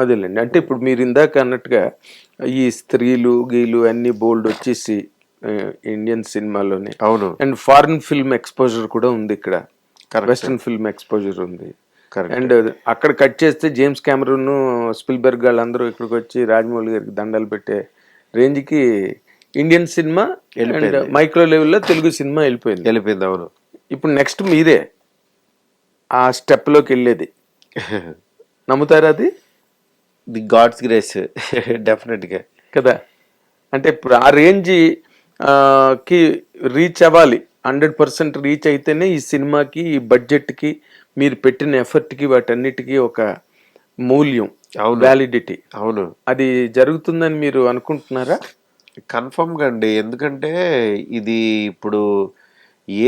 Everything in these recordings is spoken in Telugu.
అదేలేండి. అంటే ఇప్పుడు మీరు ఇందాక అన్నట్టుగా ఈ స్త్రీలు, గీలు అన్నీ బోలెడు వచ్చేసి ఇండియన్ సినిమాలోని అవును. అండ్ ఫారిన్ ఫిల్మ్ ఎక్స్‌పోజర్ కూడా ఉంది ఇక్కడ. కరెక్ట్. వెస్టర్న్ ఫిల్మ్ ఎక్స్‌పోజర్ ఉంది. కరెక్ట్. అండ్ అక్కడ కట్ చేస్తే జేమ్స్ కెమెరూన్, స్పిల్బర్గ్ వాళ్ళందరూ ఇక్కడికొచ్చి రాజమౌళి గారికి దండాలు పెట్టే రేంజ్‌కి ఇండియన్ సినిమా అండ్ వెళ్ళిపోయింది. మైక్రో లెవెల్‌లో తెలుగు సినిమా వెళ్ళిపోయింది. వెళ్ళిపోయింది. అవును. ఇప్పుడు నెక్స్ట్ మీరే ఆ స్టెప్‌లోకి వెళ్ళేది. నమ్ముతారా అది? ది గాడ్స్ గ్రేస్ డెఫినెట్గా కదా! అంటే ఇప్పుడు ఆ రేంజ్ కి రీచ్ అవ్వాలి. 100% రీచ్ అయితేనే ఈ సినిమాకి, ఈ బడ్జెట్‌కి, మీరు పెట్టిన ఎఫర్ట్‌కి వాటన్నిటికీ ఒక మూల్యం, అవును. వ్యాలిడిటీ. అవును. అది జరుగుతుందని మీరు అనుకుంటున్నారా? కన్ఫర్మ్గా అండి. ఎందుకంటే ఇది ఇప్పుడు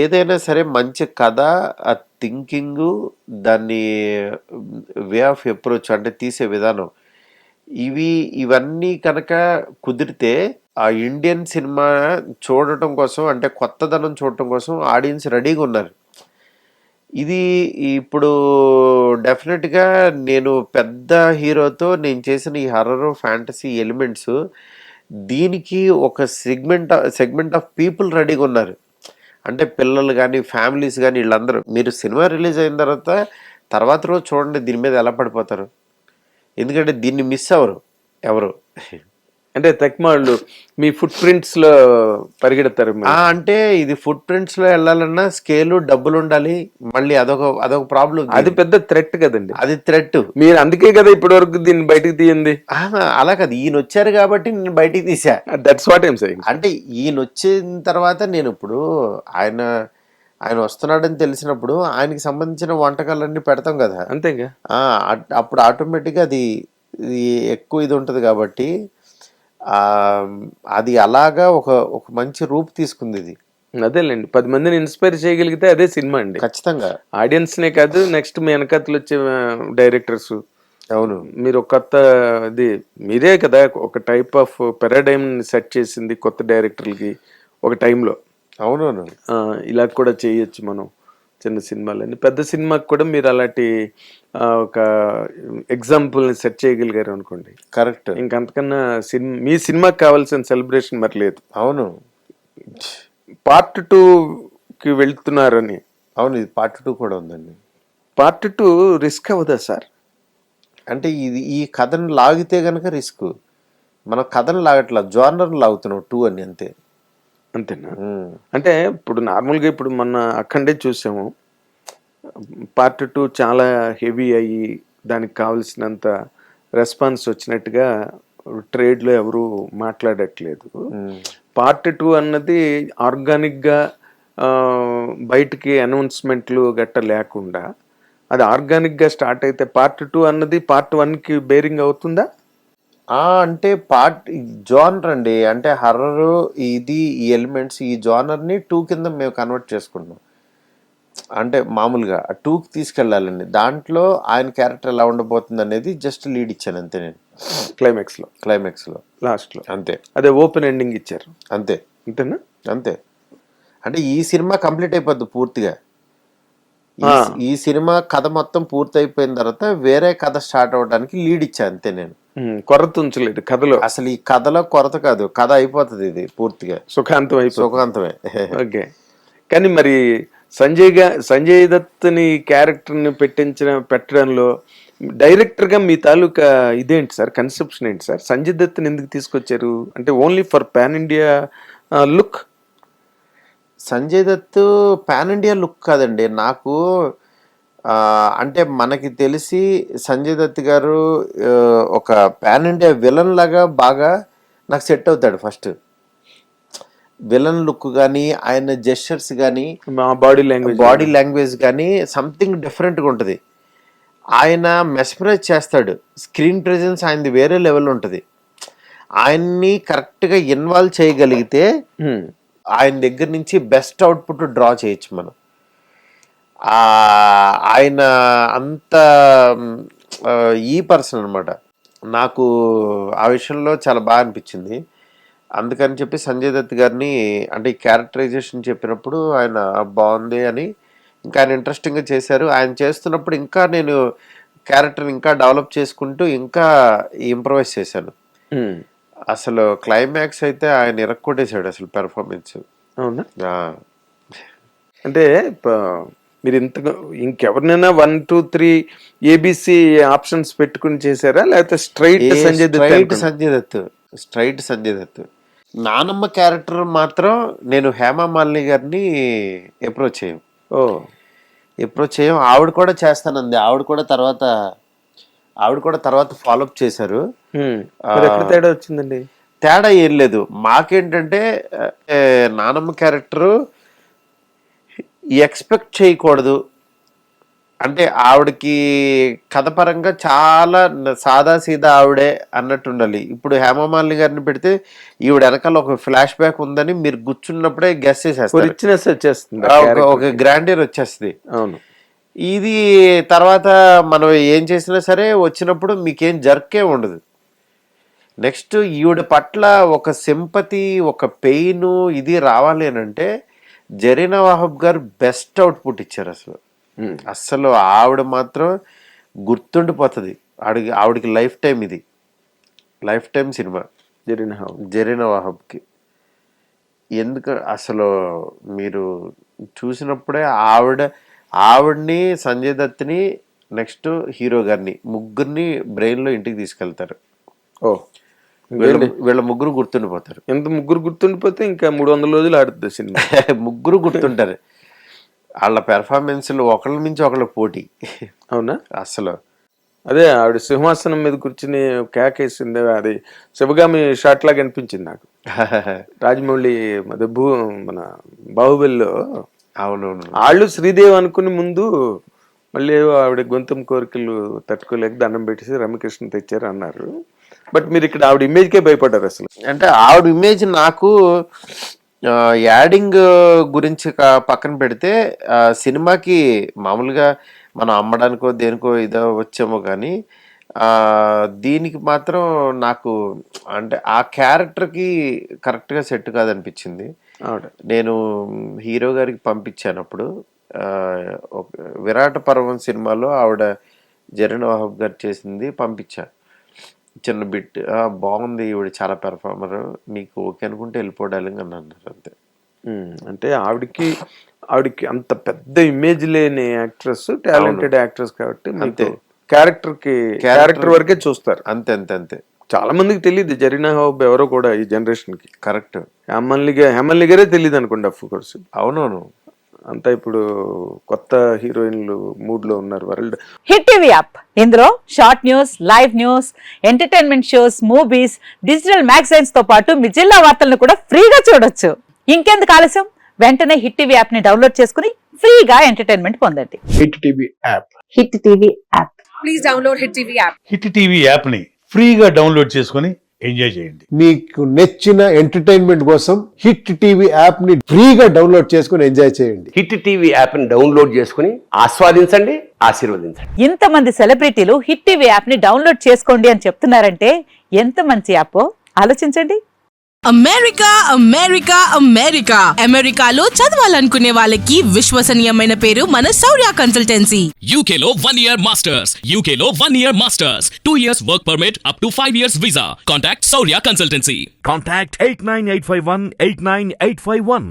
ఏదైనా సరే మంచి కథ, ఆ థింకింగు, దాన్ని వే ఆఫ్ అప్రోచ్ అంటే తీసే విధానం, ఇవన్నీ కనుక కుదిరితే ఆ ఇండియన్ సినిమా చూడటం కోసం, అంటే కొత్తదనం చూడటం కోసం ఆడియన్స్ రెడీగా ఉన్నారు. ఇది ఇప్పుడు డెఫినెట్గా నేను పెద్ద హీరోతో నేను చేసిన ఈ హర్రర్ ఫ్యాంటసీ ఎలిమెంట్స్, దీనికి ఒక సెగ్మెంట్ ఆఫ్ పీపుల్ రెడీగా ఉన్నారు. అంటే పిల్లలు కానీ, ఫ్యామిలీస్ కానీ, వీళ్ళందరూ మీరు సినిమా రిలీజ్ అయిన తర్వాత రోజు చూడండి దీని మీద ఎలా పడిపోతారు. ఎందుకంటే దీన్ని మిస్ అవ్వరు ఎవరు. అంటే తక్మాళ్ళు మీ ఫుట్ ప్రింట్స్ లో పరిగెడతారు. అంటే ఇది ఫుట్ ప్రింట్స్ లో వెళ్ళాలన్నా స్కేలు, డబ్బులు ఉండాలి. మళ్ళీ అదొక ప్రాబ్లం. అది పెద్ద థ్రెట్ కదండి. అది థ్రెట్. మీరు అందుకే కదా ఇప్పటి వరకు దీన్ని బయటకు తీయండి. అలా కాదు, ఈయన వచ్చారు కాబట్టి నేను బయటికి తీసా. That's what I'm saying. అంటే ఈయన వచ్చిన తర్వాత నేను ఇప్పుడు ఆయన వస్తున్నాడని తెలిసినప్పుడు ఆయనకి సంబంధించిన వంటకాలన్నీ పెడతాం కదా. అంతేగా. అప్పుడు ఆటోమేటిక్గా అది ఎక్కువ ఇది ఉంటుంది కాబట్టి అది అలాగా ఒక మంచి రూపు తీసుకుంది ఇది. అదేలేండి, 10 మందిని ఇన్స్పైర్ చేయగలిగితే అదే సినిమా అండి. ఖచ్చితంగా. ఆడియన్స్ నే కాదు, నెక్స్ట్ మీ వెనకతలు వచ్చే డైరెక్టర్స్. అవును. మీరు ఒక కొత్త ఇది మీరే కదా ఒక టైప్ ఆఫ్ పారాడైమ్ సెట్ చేసింది కొత్త డైరెక్టర్లకి ఒక టైంలో. అవునవును. ఇలా కూడా చేయొచ్చు మనం చిన్న సినిమాలని. పెద్ద సినిమాకి కూడా మీరు అలాంటి ఒక ఎగ్జాంపుల్ని సెట్ చేయగలిగారు అనుకోండి. కరెక్ట్. ఇంకంతకన్నా మీ సినిమాకి కావాల్సిన సెలబ్రేషన్ మరి లేదు. అవును. పార్ట్ 2కి వెళ్తున్నారని. అవును, ఇది పార్ట్ 2 కూడా ఉందండి. పార్ట్ 2 రిస్క్ అవ్వదా సార్? అంటే ఈ కథను లాగితే గనక రిస్క్. మనం కథను లాగట్లా, జోనర్ని లాగుతున్నాం 2 అని, అంతే. అంతేనా? అంటే ఇప్పుడు నార్మల్గా ఇప్పుడు మొన్న అఖండే చూసాము. పార్ట్ 2 చాలా హెవీ అయ్యి దానికి కావలసినంత రెస్పాన్స్ వచ్చినట్టుగా ట్రేడ్లో ఎవరు మాట్లాడట్లేదు. పార్ట్ 2 అన్నది ఆర్గానిక్గా బయటికి అనౌన్స్మెంట్లు గట్ట లేకుండా అది ఆర్గానిక్గా స్టార్ట్ అయితే పార్ట్ 2 అన్నది పార్ట్ 1కి బేరింగ్ అవుతుందా? అంటే జోనర్ అండి. అంటే హర్రర్ ఈ ఎలిమెంట్స్, ఈ జోనర్ని 2 కింద మేము కన్వర్ట్ చేసుకుంటున్నాం. అంటే మామూలుగా 2కి తీసుకెళ్ళాలండి. దాంట్లో ఆయన క్యారెక్టర్ ఎలా ఉండబోతుంది అనేది జస్ట్ లీడ్ ఇచ్చాను అంతే నేను. క్లైమాక్స్లో లాస్ట్లో అంతే. అదే ఓపెన్ ఎండింగ్ ఇచ్చారు అంతే. అంతేనా? అంతే. అంటే ఈ సినిమా కంప్లీట్ అయిపోద్ది పూర్తిగా. ఈ సినిమా కథ మొత్తం పూర్తి అయిపోయిన తర్వాత వేరే కథ స్టార్ట్ అవడానికి లీడ్ ఇచ్చా అంతే నేను. కొరత ఉంచలేదు కథలో. అసలు ఈ కథలో కొరత కాదు, కథ అయిపోతుంది ఇది పూర్తిగా సుఖాంతమే. ఓకే. కానీ మరి సంజయ్ దత్ని క్యారెక్టర్ని పెట్టడంలో డైరెక్టర్గా మీ తాలూకా ఇదేంటి సార్, కన్సెప్షన్ ఏంటి సార్? సంజయ్ దత్ని ఎందుకు తీసుకొచ్చారు? అంటే only for pan India look? Sanjay Dutt pan India look కాదండి నాకు. అంటే మనకి తెలిసి సంజయ్ దత్ గారు ఒక పాన్ ఇండియా విలన్ లాగా బాగా నాకు సెట్ అవుతాడు. ఫస్ట్ విలన్ లుక్ కానీ, ఆయన జెస్చర్స్ కానీ, బాడీ లాంగ్వేజ్ కానీ సంథింగ్ డిఫరెంట్గా ఉంటుంది. ఆయన మెస్మరైజ్ చేస్తాడు. స్క్రీన్ ప్రెజెన్స్ ఆయనది వేరే లెవెల్ ఉంటుంది. ఆయన్ని కరెక్ట్గా ఇన్వాల్వ్ చేయగలిగితే ఆయన దగ్గర నుంచి బెస్ట్ అవుట్పుట్ డ్రా చేయొచ్చు మనం. ఆయన అంత ఈ పర్సన్ అనమాట. నాకు ఆ విషయంలో చాలా బాగా అనిపించింది. అందుకని చెప్పి సంజయ్ దత్ గారిని, అంటే ఈ క్యారెక్టరైజేషన్ చెప్పినప్పుడు ఆయన బాగుంది అని ఇంకా ఆయన ఇంట్రెస్టింగ్గా చేశారు. ఆయన చేస్తున్నప్పుడు ఇంకా నేను క్యారెక్టర్ ఇంకా డెవలప్ చేసుకుంటూ ఇంకా ఇంప్రవైజ్ చేశాను. అసలు క్లైమాక్స్ అయితే ఆయన ఇరక్కొట్టేశాడు అసలు పెర్ఫార్మెన్స్. అవునా? అంటే మీరు ఇంకెవరినైనా 1, 2, 3 ఏబిసి ఆప్షన్స్ పెట్టుకుని చేశారా, లేకపోతే స్ట్రైట్ సంజయ్ దత్. నానమ్మ క్యారెక్టర్ మాత్రం నేను హేమా మాలిని గారిని అప్రోచ్ చేయం. ఆవిడ కూడా చేస్తానంది. ఆవిడ కూడా తర్వాత ఫాలోఅప్ చేశారు. తేడా వచ్చిందండి? తేడా ఏం లేదు. మాకేంటంటే నానమ్మ క్యారెక్టరు ఎక్స్పెక్ట్ చేయకూడదు. అంటే ఆవిడకి కథపరంగా చాలా సాదాసీదా ఆవిడే అన్నట్టు ఉండాలి. ఇప్పుడు హేమమాలిని గారిని పెడితే ఈవిడ వెనకాల ఒక ఫ్లాష్ బ్యాక్ ఉందని మీరు కూర్చున్నప్పుడే గెస్ చేసేస్తారు, ఒక గ్రాండియర్ వచ్చేస్తుంది. అవును. ఇది తర్వాత మనం ఏం చేసినా సరే వచ్చినప్పుడు మీకేం జర్కే ఉండదు. నెక్స్ట్ ఈవిడ పట్ల ఒక సింపతి, ఒక పెయిన్ ఇది రావాలి అని అంటే జరీనా వాహబ్ గారు బెస్ట్ అవుట్పుట్ ఇచ్చారు. అసలు ఆవిడ మాత్రం గుర్తుండిపోతుంది. ఆవిడకి లైఫ్ టైం సినిమా జరీనా వాహబ్కి. ఎందుకు అసలు మీరు చూసినప్పుడే ఆవిడ్ని, సంజయ్ దత్ని, నెక్స్ట్ హీరో గారిని, ముగ్గురిని బ్రెయిన్లో ఇంటికి తీసుకెళ్తారు. వీళ్ళ ముగ్గురు గుర్తుండిపోతారు. ఎంత ముగ్గురు గుర్తుండిపోతే ఇంకా 300 రోజులు ఆడుతుంది సినిమా. ముగ్గురు గుర్తుంటారు. వాళ్ళ పెర్ఫార్మెన్స్లు ఒకళ్ళ మించి ఒకళ్ళ పోటీ. అవునా? అసలు అదే ఆవిడ సింహాసనం మీద కూర్చుని కేకేసింది, అది శివగామి షాట్ లాగా అనిపించింది నాకు. రాజమౌళి మన బాహుబలిలో. అవునవును. వాళ్ళు శ్రీదేవి అనుకుని ముందు మళ్ళీ ఆవిడ గొంతం కోరికలు తట్టుకోలేక దండం పెట్టేసి రమ్యకృష్ణ తెచ్చారు అన్నారు. బట్ మీరు ఇక్కడ ఆవిడ ఇమేజ్కే భయపడ్డారు అసలు. అంటే ఆవిడ ఇమేజ్ నాకు యాడింగ్ గురించి పక్కన పెడితే సినిమాకి మామూలుగా మనం అమ్మడానికో దేనికో ఇదో వచ్చామో కానీ దీనికి మాత్రం నాకు అంటే ఆ క్యారెక్టర్కి కరెక్ట్గా సెట్ కాదనిపించింది. నేను హీరో గారికి పంపించానప్పుడు విరాట పర్వం సినిమాలో ఆవిడ జరీనా వాహబ్ గారు చేసింది పంపించా, చిన్న బిట్. బాగుంది, ఈవిడ చాలా పెర్ఫార్మర్, నీకు ఓకే అనుకుంటే వెళ్ళిపోవడానికి అని అన్నారు. అంతే. అంటే ఆవిడకి అంత పెద్ద ఇమేజ్ లేని యాక్ట్రెస్, టాలెంటెడ్ యాక్ట్రెస్ కాబట్టి అంతే క్యారెక్టర్ వరకే చూస్తారు. అంతే. చాలా మందికి తెలియదు జరీనా వాహబ్ ఎవరో కూడా ఈ జనరేషన్ కి. కరెక్ట్. హేమమాలిని గారే తెలియదు అనుకోండి. Of course. అవునవును. అంతా ఇప్పుడు కొత్త హీరోయిన్లు మూడ్ లో ఉన్నారు వరల్డ్. హిట్ టీవీ యాప్, ఇందులో short news, live news, entertainment shows, movies, digital magazines తో పాటు మీ జిల్లా వార్తలను కూడా ఫ్రీగా చూడొచ్చు. ఇంకెందుకు ఆలస్యం, వెంటనే హిట్ టీవీ యాప్ ని డౌన్లోడ్ చేసుకుని ఫ్రీగా ఎంటర్టైన్మెంట్ పొందండి. Hit TV app. Hit TV app. Please download hit TV app. Hit TV app ని ఫ్రీగా డౌన్లోడ్ చేసుకుని ఎంజాయ్ చేయండి. మీకు నచ్చిన ఎంటర్టైన్మెంట్ కోసం హిట్ టీవీ యాప్ ని ఫ్రీగా డౌన్లోడ్ చేసుకుని ఎంజాయ్ చేయండి. హిట్ టీవీ యాప్ ని డౌన్లోడ్ చేసుకుని ఆస్వాదించండి, ఆశీర్వదించండి. ఇంతమంది సెలబ్రిటీలు హిట్ టీవీ యాప్ ని డౌన్లోడ్ చేసుకోండి అని చెప్తున్నారంటే ఎంత మంచి యాప్ ఆలోచించండి. అమెరికాలో చదవాలనుకునే వాళ్ళకి విశ్వసనీయమైన పేరు మన శౌర్య కన్సల్టెన్సీ. UK లో 1 year masters, 2 years work permit up to 5 years visa. Contact Saurya Consultancy. Contact 89851 89851.